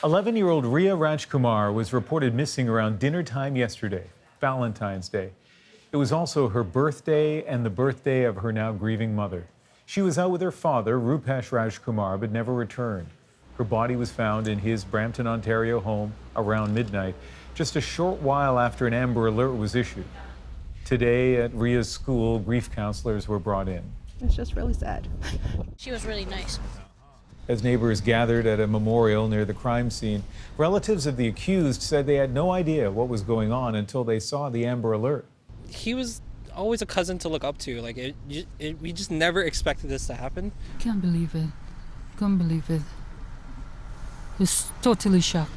11-year-old Riya Rajkumar was reported missing around dinner time yesterday, Valentine's Day. It was also her birthday and the birthday of her now grieving mother. She was out with her father, Rupesh Rajkumar, but never returned. Her body was found in his Brampton, Ontario home around midnight, just a short while after an Amber Alert was issued. Today at Riya's school, grief counselors were brought in. It's just really sad. She was really nice. As neighbors gathered at a memorial near the crime scene, relatives of the accused said they had no idea what was going on until they saw the Amber Alert. He was always a cousin to look up to. We just never expected this to happen. Can't believe it. Can't believe it. It's totally shocked.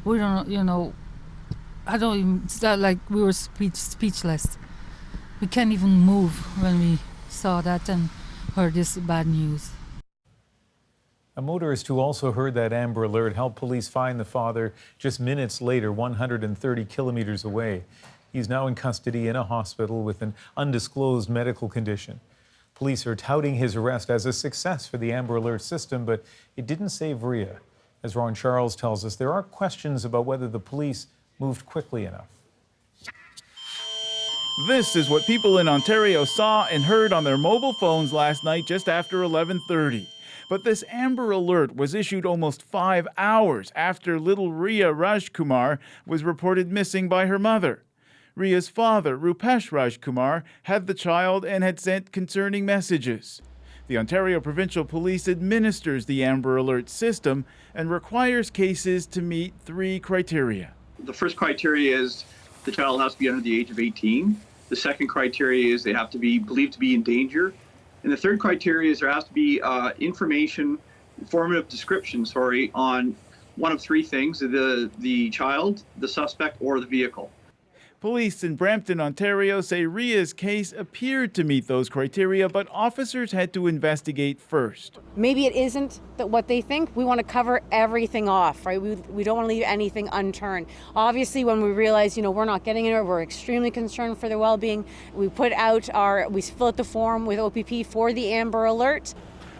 We don't, I don't even, it's not like we were speechless. We can't even move when we saw that and heard this bad news. A motorist who also heard that Amber Alert helped police find the father just minutes later, 130 kilometers away. He's now in custody in a hospital with an undisclosed medical condition. Police are touting his arrest as a success for the Amber Alert system, but it didn't save Riya. As Ron Charles tells us, there are questions about whether the police moved quickly enough. This is what people in Ontario saw and heard on their mobile phones last night just after 11:30. But this Amber Alert was issued almost 5 hours after little Riya Rajkumar was reported missing by her mother. Riya's father, Rupesh Rajkumar, had the child and had sent concerning messages. The Ontario Provincial Police administers the Amber Alert system and requires cases to meet 3 criteria. The first criteria is the child has to be under the age of 18. The second criteria is they have to be believed to be in danger. And the third criteria is there has to be informative description, on one of 3 things, the child, the suspect, or the vehicle. Police in Brampton, Ontario say Riya's case appeared to meet those criteria, but officers had to investigate first. Maybe it isn't what they think. We want to cover everything off, right? We don't want to leave anything unturned. Obviously, when we realize, we're not getting it, we're extremely concerned for their well-being. We fill out the form with OPP for the Amber Alert.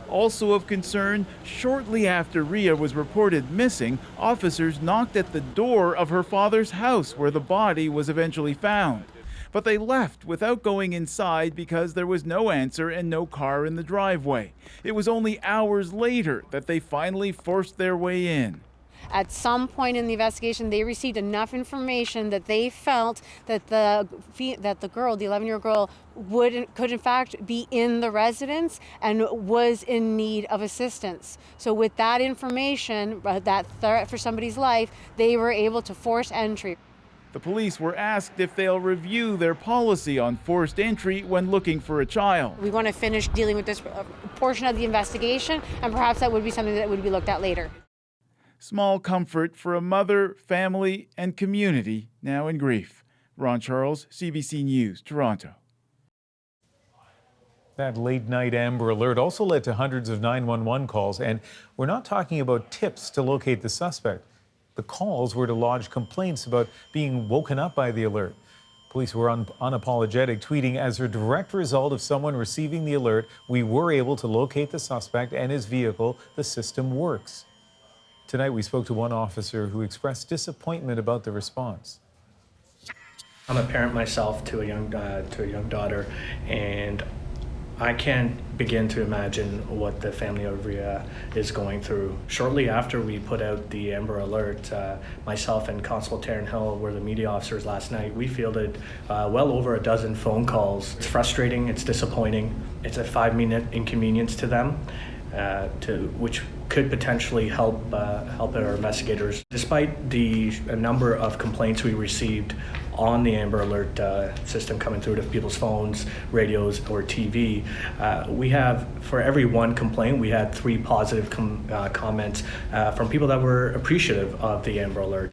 Also of concern, shortly after Riya was reported missing, officers knocked at the door of her father's house where the body was eventually found. But they left without going inside because there was no answer and no car in the driveway. It was only hours later that they finally forced their way in. At some point in the investigation, they received enough information that they felt that the girl, the 11-year-old girl, could in fact be in the residence and was in need of assistance. So with that information, that threat for somebody's life, they were able to force entry. The police were asked if they'll review their policy on forced entry when looking for a child. We want to finish dealing with this portion of the investigation, and perhaps that would be something that would be looked at later. Small comfort for a mother, family, and community now in grief. Ron Charles, CBC News, Toronto. That late-night Amber Alert also led to hundreds of 911 calls, and we're not talking about tips to locate the suspect. The calls were to lodge complaints about being woken up by the alert. Police were unapologetic, tweeting, as a direct result of someone receiving the alert, we were able to locate the suspect and his vehicle. The system works. Tonight, we spoke to one officer who expressed disappointment about the response. I'm a parent myself to a young daughter, and I can't begin to imagine what the family of Riya is going through. Shortly after we put out the Amber Alert, myself and Constable Taryn Hill were the media officers last night. We fielded well over a dozen phone calls. It's frustrating, it's disappointing. It's a 5-minute inconvenience to them, which could potentially help our investigators. Despite the number of complaints we received on the Amber Alert system coming through to people's phones, radios, or TV, we have, for every 1 complaint, we had 3 positive comments from people that were appreciative of the Amber Alert.